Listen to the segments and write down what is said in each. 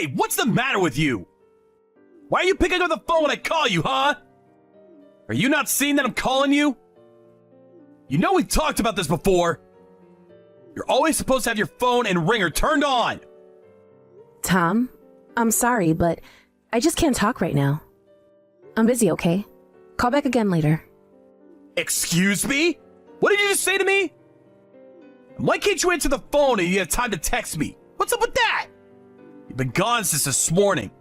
Hey, what's the matter with you? Why are you picking up the phone when I call you, huh? Are you not seeing that I'm calling you? You know we talked about this before. You're always supposed to have your phone and ringer turned on. Tom, I'm sorry, but I just can't talk right now. I'm busy, okay? Call back again later. Excuse me? What did you just say to me? Why can't you answer the phone and you have time to text me? What's up with that? You've been gone since this morning.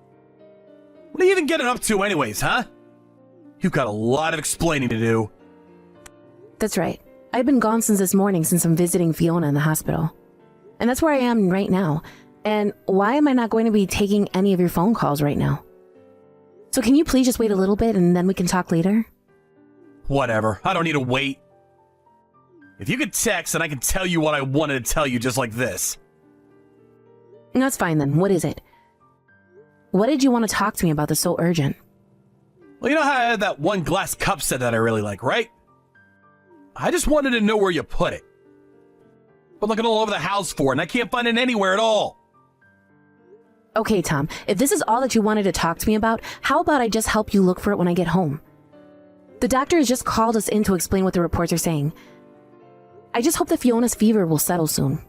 What are you even getting up to anyways, huh? You've got a lot of explaining to do. That's right. I've been gone since this morning since I'm visiting Fiona in the hospital. And that's where I am right now. And why am I not going to be taking any of your phone calls right now? So can you please just wait a little bit and then we can talk later? Whatever. I don't need to wait. If you could text, then I can tell you what I wanted to tell you just like this. That's fine then. What is it? What did you want to talk to me about that's so urgent? Well, you know how I had that one glass cup set that I really like, right? I just wanted to know where you put it. Been looking all over the house for it, and I can't find it anywhere at all. Okay, Tom, if this is all that you wanted to talk to me about, how about I just help you look for it when I get home? The doctor has just called us in to explain what the reports are saying. I just hope that Fiona's fever will settle soon.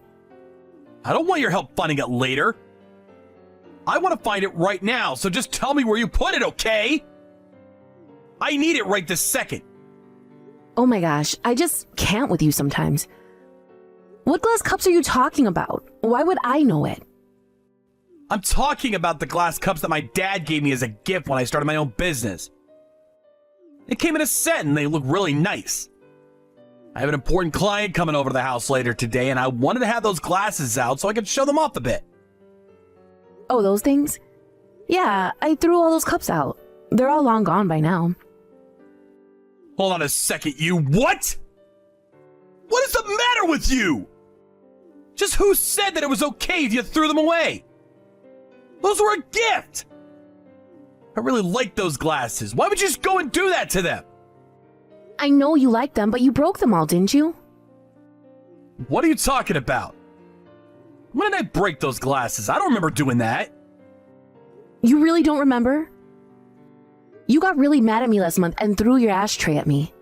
I don't want your help finding it later. I want to find it right now, so just tell me where you put it, okay? I need it right this second. Oh my gosh, I just can't with you sometimes. What glass cups are you talking about? Why would I know it? I'm talking about the glass cups that my dad gave me as a gift when I started my own business. It came in a set and they look really nice. I have an important client coming over to the house later today and I wanted to have those glasses out so I could show them off a bit. Oh, those things? Yeah, I threw all those cups out. They're all long gone by now. Hold on a second, you what? What is the matter with you? Just who said that it was okay if you threw them away? Those were a gift! I really like those glasses. Why would you just go and do that to them? I know you like them, but you broke them all, didn't you? What are you talking about? When did I break those glasses? I don't remember doing that. You really don't remember? You got really mad at me last month and threw your ashtray at me.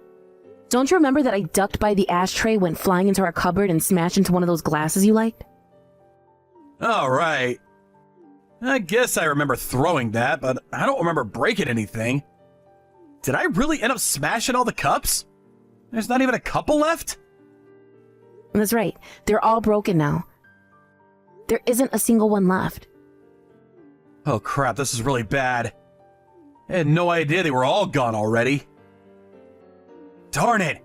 Don't you remember that I ducked by the ashtray, went flying into our cupboard, and smashed into one of those glasses you liked? All right. I guess I remember throwing that, but I don't remember breaking anything. Did I really end up smashing all the cups? There's not even a couple left? That's right. They're all broken now. There isn't a single one left. Oh crap, this is really bad. I had no idea they were all gone already. Darn it!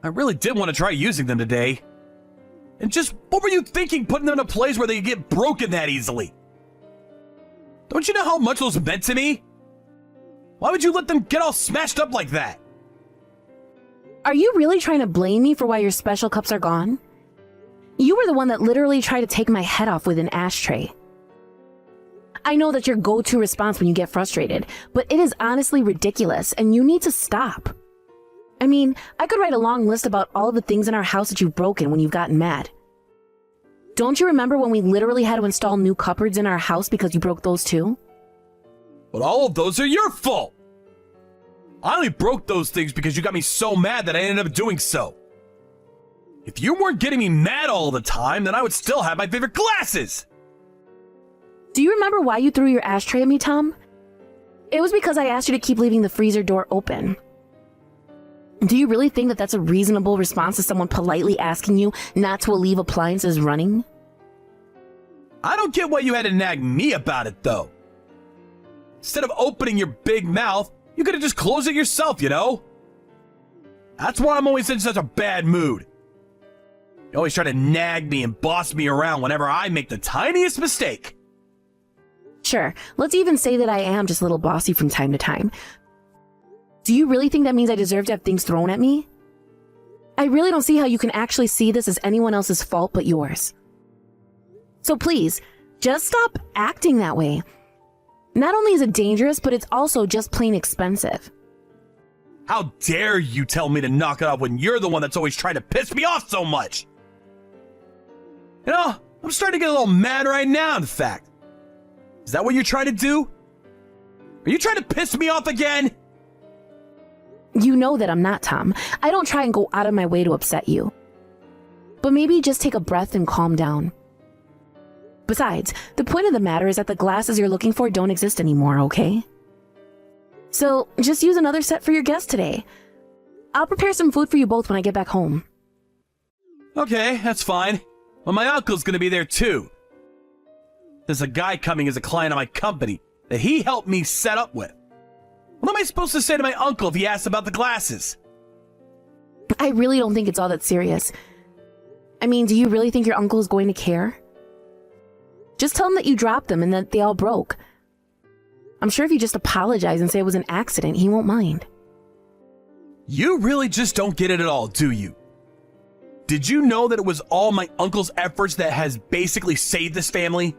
I really did want to try using them today. And just, what were you thinking putting them in a place where they get broken that easily? Don't you know how much those meant to me? Why would you let them get all smashed up like that? Are you really trying to blame me for why your special cups are gone? You were the one that literally tried to take my head off with an ashtray. I know that's your go-to response when you get frustrated, but it is honestly ridiculous and you need to stop. I mean, I could write a long list about all of the things in our house that you've broken when you've gotten mad. Don't you remember when we literally had to install new cupboards in our house because you broke those too? But all of those are your fault! I only broke those things because you got me so mad that I ended up doing so. If you weren't getting me mad all the time, then I would still have my favorite glasses! Do you remember why you threw your ashtray at me, Tom? It was because I asked you to keep leaving the freezer door open. Do you really think that that's a reasonable response to someone politely asking you not to leave appliances running? I don't get why you had to nag me about it, though. Instead of opening your big mouth, you could have just closed it yourself, you know? That's why I'm always in such a bad mood. You always try to nag me and boss me around whenever I make the tiniest mistake. Sure, let's even say that I am just a little bossy from time to time. Do you really think that means I deserve to have things thrown at me? I really don't see how you can actually see this as anyone else's fault but yours. So please, just stop acting that way. Not only is it dangerous, but it's also just plain expensive. How dare you tell me to knock it off when you're the one that's always trying to piss me off so much? You know, I'm starting to get a little mad right now, in fact. Is that what you're trying to do? Are you trying to piss me off again? You know that I'm not, Tom. I don't try and go out of my way to upset you. But maybe just take a breath and calm down. Besides, the point of the matter is that the glasses you're looking for don't exist anymore, okay? So, just use another set for your guest today. I'll prepare some food for you both when I get back home. Okay, that's fine. Well, my uncle's gonna be there too. There's a guy coming as a client of my company that he helped me set up with. What am I supposed to say to my uncle if he asks about the glasses? I really don't think it's all that serious. I mean, do you really think your uncle is going to care? Just tell him that you dropped them and that they all broke. I'm sure if you just apologize and say it was an accident, he won't mind. You really just don't get it at all, do you? Did you know that it was all my uncle's efforts that has basically saved this family?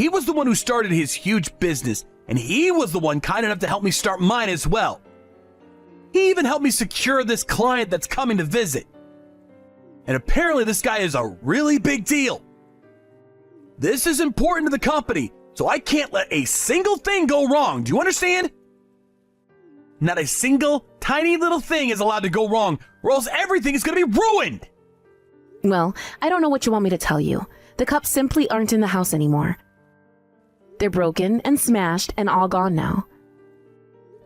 He was the one who started his huge business, and he was the one kind enough to help me start mine as well. He even helped me secure this client that's coming to visit. And apparently this guy is a really big deal. This is important to the company, so I can't let a single thing go wrong. Do you understand? Not a single tiny little thing is allowed to go wrong, or else everything is going to be ruined. Well, I don't know what you want me to tell you. The cups simply aren't in the house anymore. They're broken and smashed and all gone now.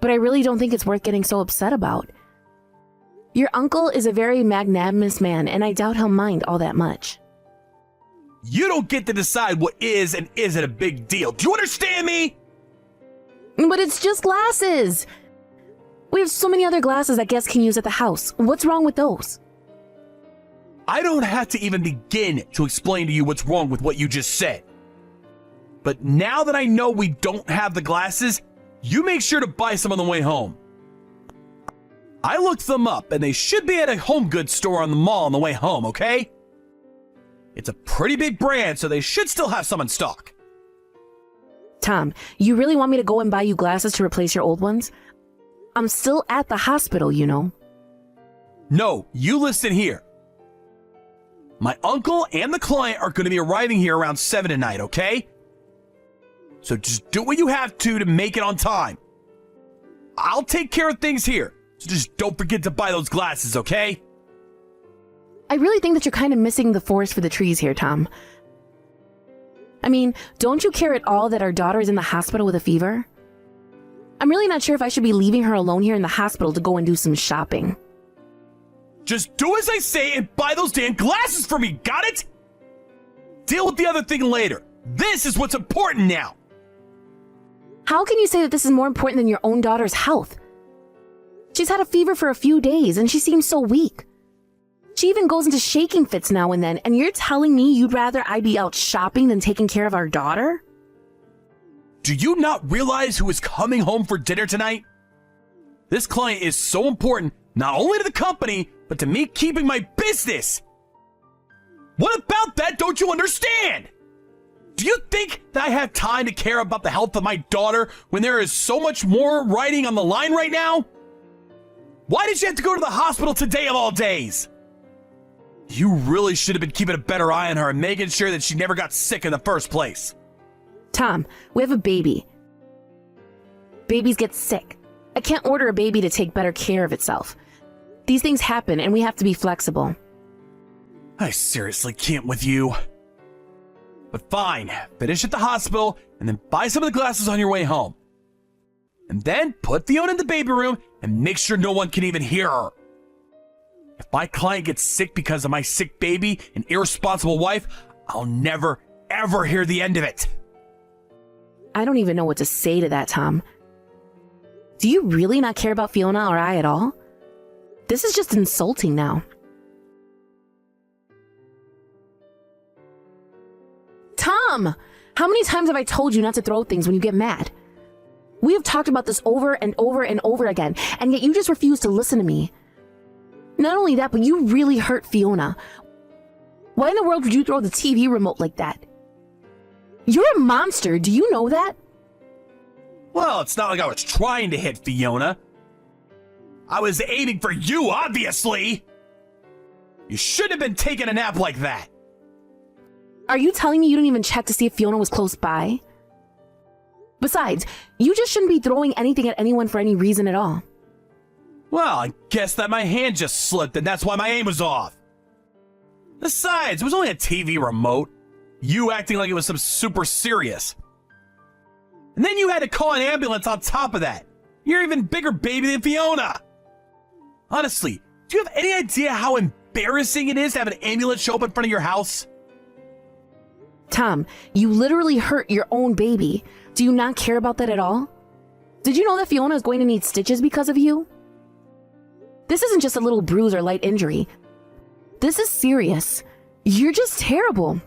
But I really don't think it's worth getting so upset about. Your uncle is a very magnanimous man, and I doubt he'll mind all that much. You don't get to decide what is and isn't a big deal. Do you understand me? But it's just glasses. We have so many other glasses that guests can use at the house. What's wrong with those? I don't have to even begin to explain to you what's wrong with what you just said. But now that I know we don't have the glasses, you make sure to buy some on the way home. I looked them up and they should be at a home goods store on the mall on the way home, okay? It's a pretty big brand, so they should still have some in stock. Tom, you really want me to go and buy you glasses to replace your old ones? I'm still at the hospital, you know. No, you listen here. My uncle and the client are going to be arriving here around 7 tonight, okay? So just do what you have to make it on time. I'll take care of things here, so just don't forget to buy those glasses, okay? I really think that you're kind of missing the forest for the trees here, Tom. I mean, don't you care at all that our daughter is in the hospital with a fever? I'm really not sure if I should be leaving her alone here in the hospital to go and do some shopping. Just do as I say and buy those damn glasses for me, got it? Deal with the other thing later. This is what's important now. How can you say that this is more important than your own daughter's health? She's had a fever for a few days and she seems so weak. She even goes into shaking fits now and then, and you're telling me you'd rather I be out shopping than taking care of our daughter? Do you not realize who is coming home for dinner tonight? This client is so important, not only to the company, but to me keeping my business. What about that don't you understand? Do you think that I have time to care about the health of my daughter when there is so much more riding on the line right now? Why did you have to go to the hospital today of all days? You really should have been keeping a better eye on her and making sure that she never got sick in the first place. Tom, we have a baby. Babies get sick. I can't order a baby to take better care of itself. These things happen and we have to be flexible. I seriously can't with you. But fine, finish at the hospital and then buy some of the glasses on your way home. And then put Fiona in the baby room and make sure no one can even hear her. If my client gets sick because of my sick baby and irresponsible wife, I'll never, ever hear the end of it. I don't even know what to say to that, Tom. Do you really not care about Fiona or I at all? This is just insulting now. Tom! How many times have I told you not to throw things when you get mad? We have talked about this over and over and over again, and yet you just refuse to listen to me. Not only that, but you really hurt Fiona. Why in the world would you throw the TV remote like that? You're a monster, do you know that? Well, it's not like I was trying to hit Fiona. I was aiming for you, obviously. You shouldn't have been taking a nap like that. Are you telling me you didn't even check to see if Fiona was close by? Besides, you just shouldn't be throwing anything at anyone for any reason at all. Well, I guess that my hand just slipped and that's why my aim was off. Besides, it was only a TV remote. You acting like it was some super serious. And then you had to call an ambulance on top of that. You're an even bigger baby than Fiona. Honestly, do you have any idea how embarrassing it is to have an ambulance show up in front of your house? Tom, you literally hurt your own baby. Do you not care about that at all? Did you know that Fiona is going to need stitches because of you? This isn't just a little bruise or light injury. This is serious. You're just terrible.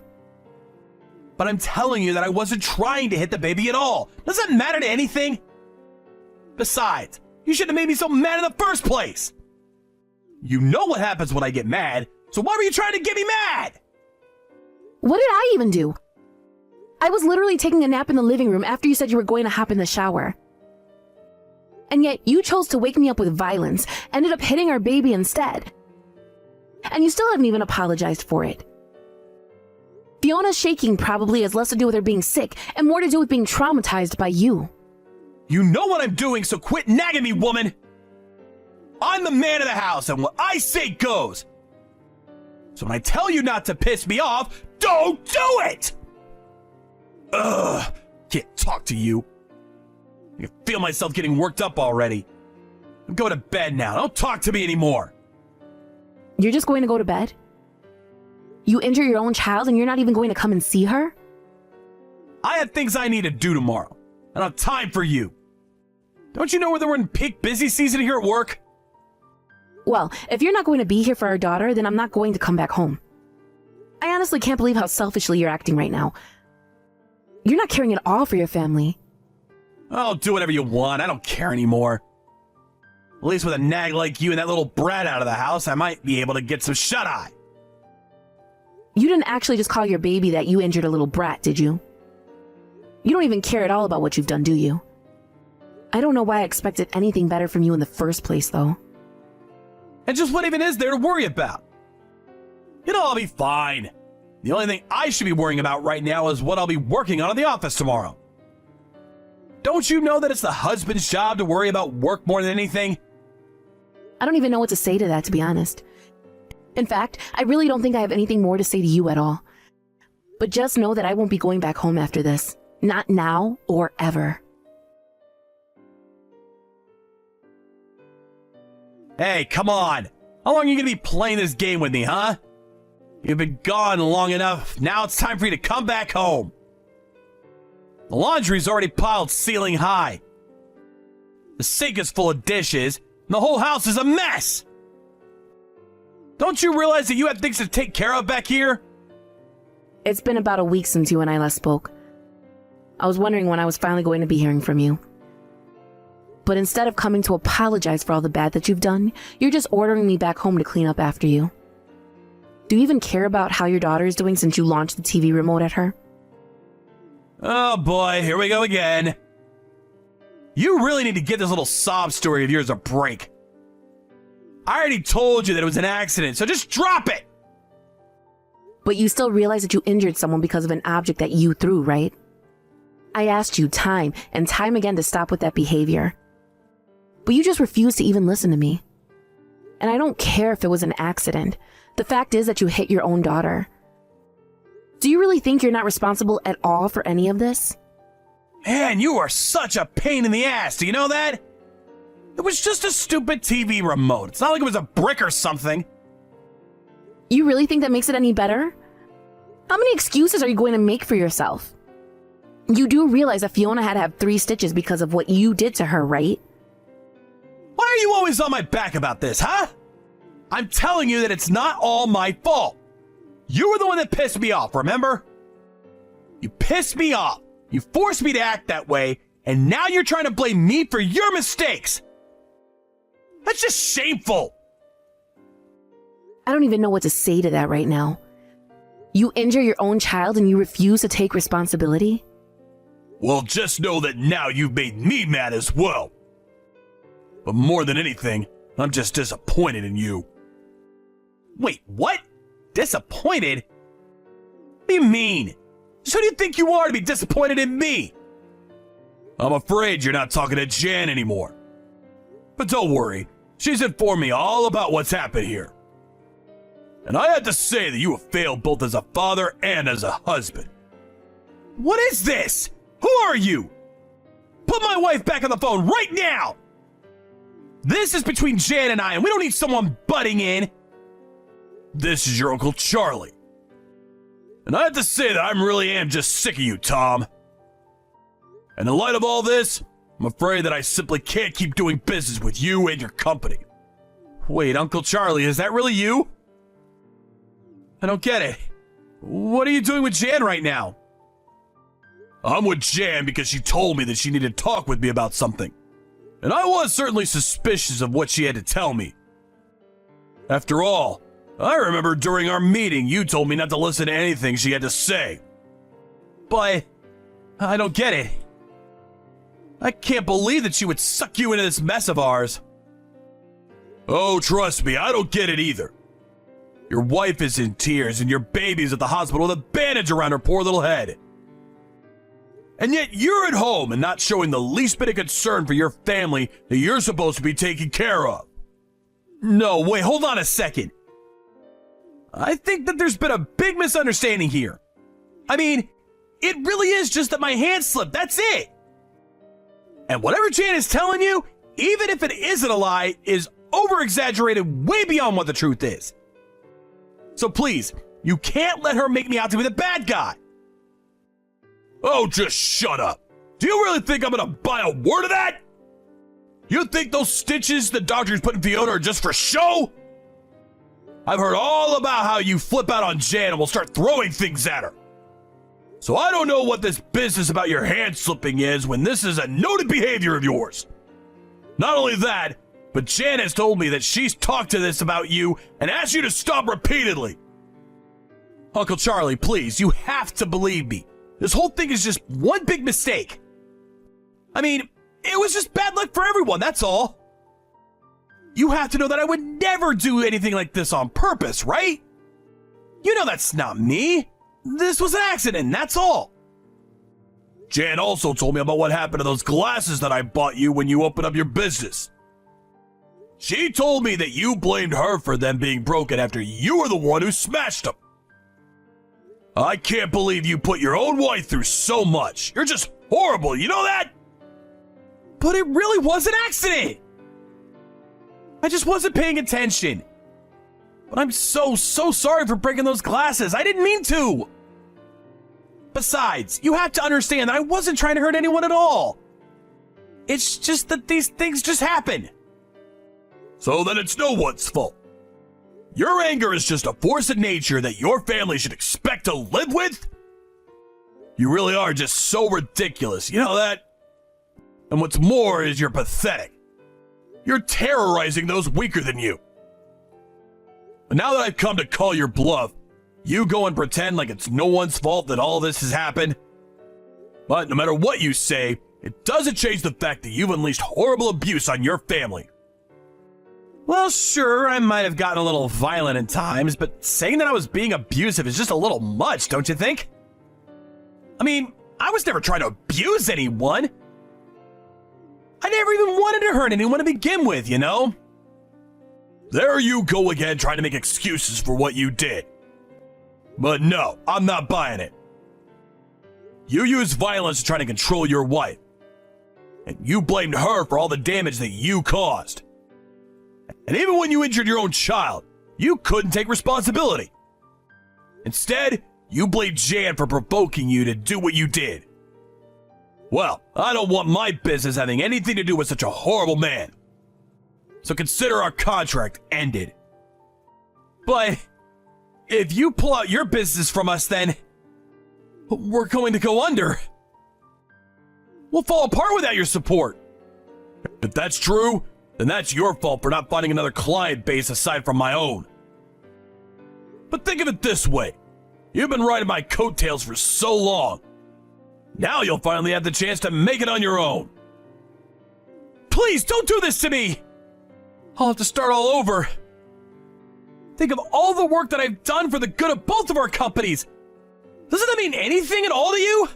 But I'm telling you that I wasn't trying to hit the baby at all. Does that matter to anything? Besides, you shouldn't have made me so mad in the first place. You know what happens when I get mad, so why were you trying to get me mad? What did I even do? I was literally taking a nap in the living room after you said you were going to hop in the shower. And yet you chose to wake me up with violence, ended up hitting our baby instead. And you still haven't even apologized for it. Fiona's shaking probably has less to do with her being sick and more to do with being traumatized by you. You know what I'm doing, so quit nagging me, woman! I'm the man of the house, and what I say goes! So when I tell you not to piss me off, don't do it! Ugh, can't talk to you. I can feel myself getting worked up already. I'm going to bed now. Don't talk to me anymore. You're just going to go to bed? You injure your own child and you're not even going to come and see her? I have things I need to do tomorrow. I don't have time for you. Don't you know we're in peak busy season here at work? Well, if you're not going to be here for our daughter, then I'm not going to come back home. I honestly can't believe how selfishly you're acting right now. You're not caring at all for your family. I'll do whatever you want. I don't care anymore. At least with a nag like you and that little brat out of the house, I might be able to get some shut-eye. You didn't actually just call your baby that you injured a little brat, did you? You don't even care at all about what you've done, do you? I don't know why I expected anything better from you in the first place, though. And just what even is there to worry about? It'll all be fine. The only thing I should be worrying about right now is what I'll be working on in the office tomorrow. Don't you know that it's the husband's job to worry about work more than anything? I don't even know what to say to that, to be honest. In fact, I really don't think I have anything more to say to you at all. But just know that I won't be going back home after this. Not now or ever. Hey, come on. How long are you going to be playing this game with me, huh? You've been gone long enough. Now it's time for you to come back home. The laundry's already piled ceiling high. The sink is full of dishes, and the whole house is a mess. Don't you realize that you have things to take care of back here? It's been about a week since you and I last spoke. I was wondering when I was finally going to be hearing from you. But instead of coming to apologize for all the bad that you've done, you're just ordering me back home to clean up after you. Do you even care about how your daughter is doing since you launched the TV remote at her? Oh boy, here we go again. You really need to give this little sob story of yours a break. I already told you that it was an accident, so just drop it! But you still realize that you injured someone because of an object that you threw, right? I asked you time and time again to stop with that behavior. But you just refused to even listen to me. And I don't care if it was an accident. The fact is that you hit your own daughter. Do you really think you're not responsible at all for any of this? Man, you are such a pain in the ass, do you know that? It was just a stupid TV remote. It's not like it was a brick or something. You really think that makes it any better? How many excuses are you going to make for yourself? You do realize that Fiona had to have 3 stitches because of what you did to her, right? Why are you always on my back about this, huh? I'm telling you that it's not all my fault. You were the one that pissed me off, remember? You pissed me off. You forced me to act that way, and now you're trying to blame me for your mistakes. That's just shameful. I don't even know what to say to that right now. You injure your own child and you refuse to take responsibility? Well, just know that now you've made me mad as well. But more than anything, I'm just disappointed in you. Wait, what? Disappointed? What do you mean? Who do you think you are to be disappointed in me? I'm afraid you're not talking to Jan anymore. But don't worry, she's informed me all about what's happened here. And I had to say that you have failed both as a father and as a husband. What is this? Who are you? Put my wife back on the phone right now! This is between Jan and I, and we don't need someone butting in. This is your Uncle Charlie. And I have to say that I really am just sick of you, Tom. And in light of all this, I'm afraid that I simply can't keep doing business with you and your company. Wait, Uncle Charlie, is that really you? I don't get it. What are you doing with Jan right now? I'm with Jan because she told me that she needed to talk with me about something. And I was certainly suspicious of what she had to tell me. After all, I remember during our meeting you told me not to listen to anything she had to say. But I don't get it. I can't believe that she would suck you into this mess of ours. Oh, trust me, I don't get it either. Your wife is in tears and your baby's at the hospital with a bandage around her poor little head. And yet you're at home and not showing the least bit of concern for your family that you're supposed to be taking care of. No, wait, hold on a second. I think that there's been a big misunderstanding here. I mean, it really is just that my hand slipped, that's it. And whatever Jan is telling you, even if it isn't a lie, is over-exaggerated way beyond what the truth is. So please, you can't let her make me out to be the bad guy. Oh, just shut up. Do you really think I'm gonna buy a word of that? You think those stitches the doctors put in Fiona are just for show? I've heard all about how you flip out on Jan and will start throwing things at her. So I don't know what this business about your hand slipping is when this is a noted behavior of yours. Not only that, but Jan has told me that she's talked to this about you and asked you to stop repeatedly. Uncle Charlie, please, you have to believe me. This whole thing is just one big mistake. I mean, it was just bad luck for everyone, that's all. You have to know that I would never do anything like this on purpose, right? You know that's not me. This was an accident, that's all. Jan also told me about what happened to those glasses that I bought you when you opened up your business. She told me that you blamed her for them being broken after you were the one who smashed them. I can't believe you put your own wife through so much. You're just horrible, you know that? But it really was an accident. I just wasn't paying attention. But I'm so sorry for breaking those glasses. I didn't mean to. Besides, you have to understand that I wasn't trying to hurt anyone at all. It's just that these things just happen. So then it's no one's fault. Your anger is just a force of nature that your family should expect to live with? You really are just so ridiculous, you know that? And what's more is you're pathetic. You're terrorizing those weaker than you. But now that I've come to call your bluff, you go and pretend like it's no one's fault that all this has happened. But no matter what you say, it doesn't change the fact that you've unleashed horrible abuse on your family. Well, sure, I might have gotten a little violent at times, but saying that I was being abusive is just a little much, don't you think? I mean, I was never trying to abuse anyone. I never even wanted to hurt anyone to begin with, you know? There you go again, trying to make excuses for what you did. But no, I'm not buying it. You used violence to try to control your wife. And you blamed her for all the damage that you caused. And even when you injured your own child, you couldn't take responsibility. Instead, you blamed Jan for provoking you to do what you did. Well, I don't want my business having anything to do with such a horrible man. So consider our contract ended. But if you pull out your business from us, then we're going to go under. We'll fall apart without your support. If that's true, then that's your fault for not finding another client base aside from my own. But think of it this way. You've been riding my coattails for so long. Now you'll finally have the chance to make it on your own. Please, don't do this to me! I'll have to start all over. Think of all the work that I've done for the good of both of our companies. Doesn't that mean anything at all to you?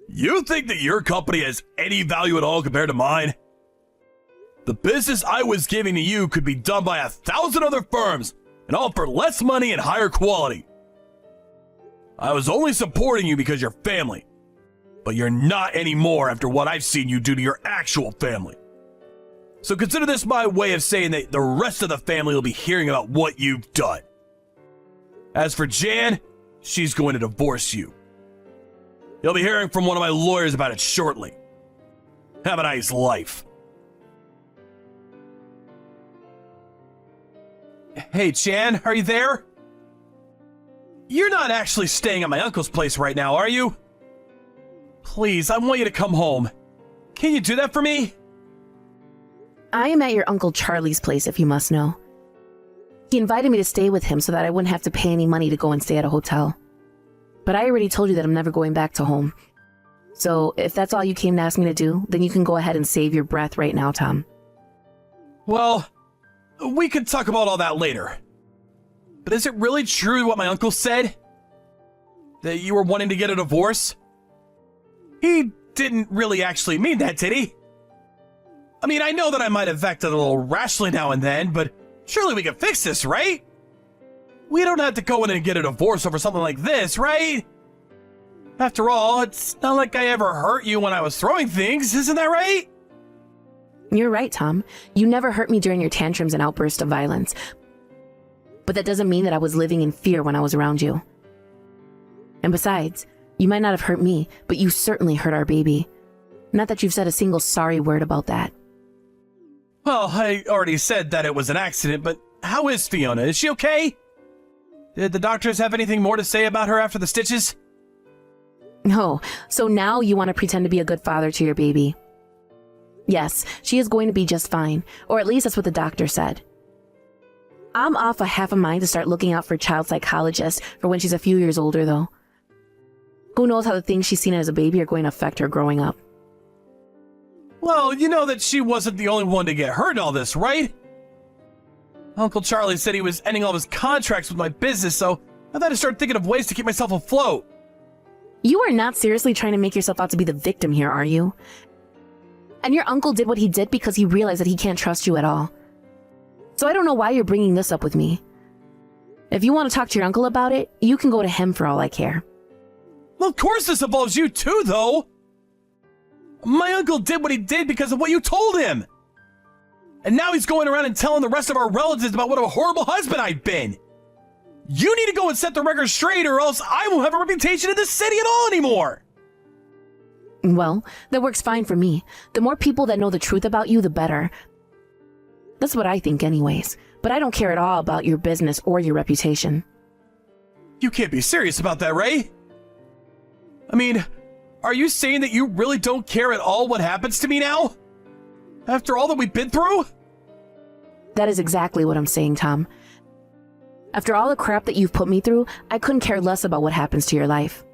You think that your company has any value at all compared to mine? The business I was giving to you could be done by 1,000 other firms, and all for less money and higher quality. I was only supporting you because you're family, but you're not anymore after what I've seen you do to your actual family. So consider this my way of saying that the rest of the family will be hearing about what you've done. As for Jan, she's going to divorce you. You'll be hearing from one of my lawyers about it shortly. Have a nice life. Hey, Jan, are you there? You're not actually staying at my uncle's place right now, are you? Please, I want you to come home. Can you do that for me? I am at your Uncle Charlie's place, if you must know. He invited me to stay with him so that I wouldn't have to pay any money to go and stay at a hotel. But I already told you that I'm never going back to home. So if that's all you came to ask me to do, then you can go ahead and save your breath right now, Tom. Well, we could talk about all that later. But is it really true what my uncle said? That you were wanting to get a divorce? He didn't really actually mean that, did he? I mean, I know that I might have acted a little rashly now and then, but surely we can fix this, right? We don't have to go in and get a divorce over something like this, right? After all, it's not like I ever hurt you when I was throwing things, isn't that right? You're right, Tom. You never hurt me during your tantrums and outbursts of violence. But that doesn't mean that I was living in fear when I was around you. And besides, you might not have hurt me, but you certainly hurt our baby. Not that you've said a single sorry word about that. Well, I already said that it was an accident, but how is Fiona? Is she okay? Did the doctors have anything more to say about her after the stitches? No, so now you want to pretend to be a good father to your baby. Yes, she is going to be just fine, or at least that's what the doctor said. I'm off a half a mind to start looking out for a child psychologist for when she's a few years older, though. Who knows how the things she's seen as a baby are going to affect her growing up. Well, you know that she wasn't the only one to get hurt in all this, right? Uncle Charlie said he was ending all of his contracts with my business, so I had to start thinking of ways to keep myself afloat. You are not seriously trying to make yourself out to be the victim here, are you? And your uncle did what he did because he realized that he can't trust you at all. So I don't know why you're bringing this up with me. If you want to talk to your uncle about it, you can go to him for all I care. Well, of course this involves you too, though. My uncle did what he did because of what you told him. And now he's going around and telling the rest of our relatives about what a horrible husband I've been. You need to go and set the record straight, or else I won't have a reputation in this city at all anymore. Well, that works fine for me. The more people that know the truth about you, the better. That's what I think anyways. But I don't care at all about your business or your reputation. You can't be serious about that, Ray. I mean, are you saying that you really don't care at all what happens to me now? After all that we've been through? That is exactly what I'm saying, Tom. After all the crap that you've put me through, I couldn't care less about what happens to your life.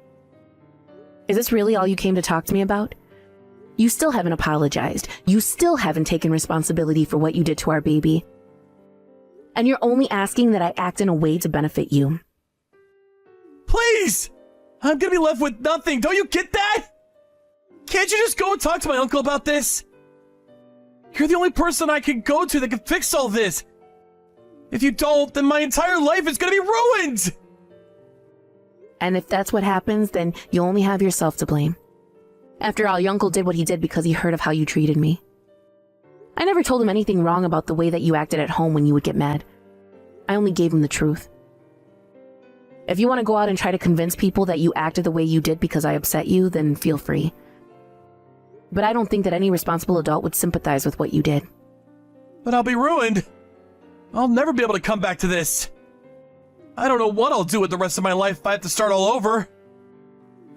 Is this really all you came to talk to me about? You still haven't apologized. You still haven't taken responsibility for what you did to our baby. And you're only asking that I act in a way to benefit you. Please! I'm gonna be left with nothing. Don't you get that? Can't you just go and talk to my uncle about this? You're the only person I can go to that can fix all this. If you don't, then my entire life is gonna be ruined! And if that's what happens, then you only have yourself to blame. After all, your uncle did what he did because he heard of how you treated me. I never told him anything wrong about the way that you acted at home when you would get mad. I only gave him the truth. If you want to go out and try to convince people that you acted the way you did because I upset you, then feel free. But I don't think that any responsible adult would sympathize with what you did. But I'll be ruined. I'll never be able to come back to this. I don't know what I'll do with the rest of my life if I have to start all over.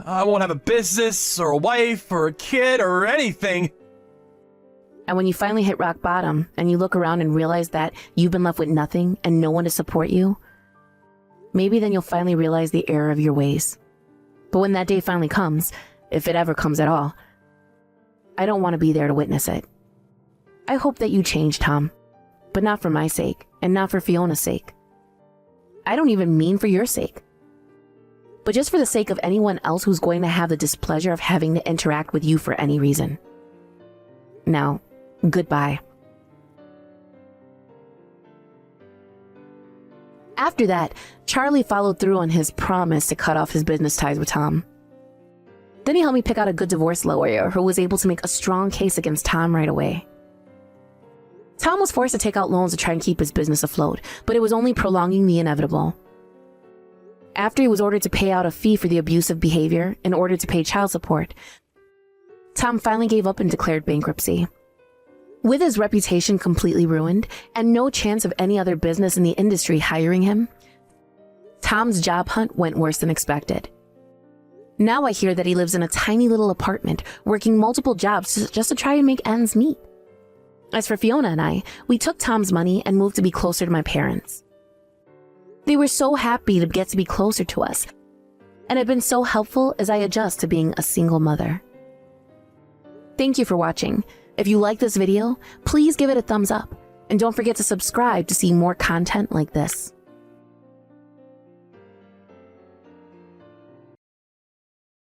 I won't have a business, or a wife, or a kid, or anything. And when you finally hit rock bottom, and you look around and realize that you've been left with nothing and no one to support you, maybe then you'll finally realize the error of your ways. But when that day finally comes, if it ever comes at all, I don't want to be there to witness it. I hope that you change, Tom. But not for my sake, and not for Fiona's sake. I don't even mean for your sake. but just for the sake of anyone else who's going to have the displeasure of having to interact with you for any reason. Now, goodbye. After that, Charlie followed through on his promise to cut off his business ties with Tom. Then he helped me pick out a good divorce lawyer who was able to make a strong case against Tom right away. Tom was forced to take out loans to try and keep his business afloat, but it was only prolonging the inevitable. After he was ordered to pay out a fee for the abusive behavior in order to pay child support, Tom finally gave up and declared bankruptcy. With his reputation completely ruined and no chance of any other business in the industry hiring him, Tom's job hunt went worse than expected. Now I hear that he lives in a tiny little apartment, working multiple jobs just to try and make ends meet. As for Fiona and I, we took Tom's money and moved to be closer to my parents. They were so happy to get to be closer to us, and have been so helpful as I adjust to being a single mother. Thank you for watching. If you like this video, please give it a thumbs up, and don't forget to subscribe to see more content like this.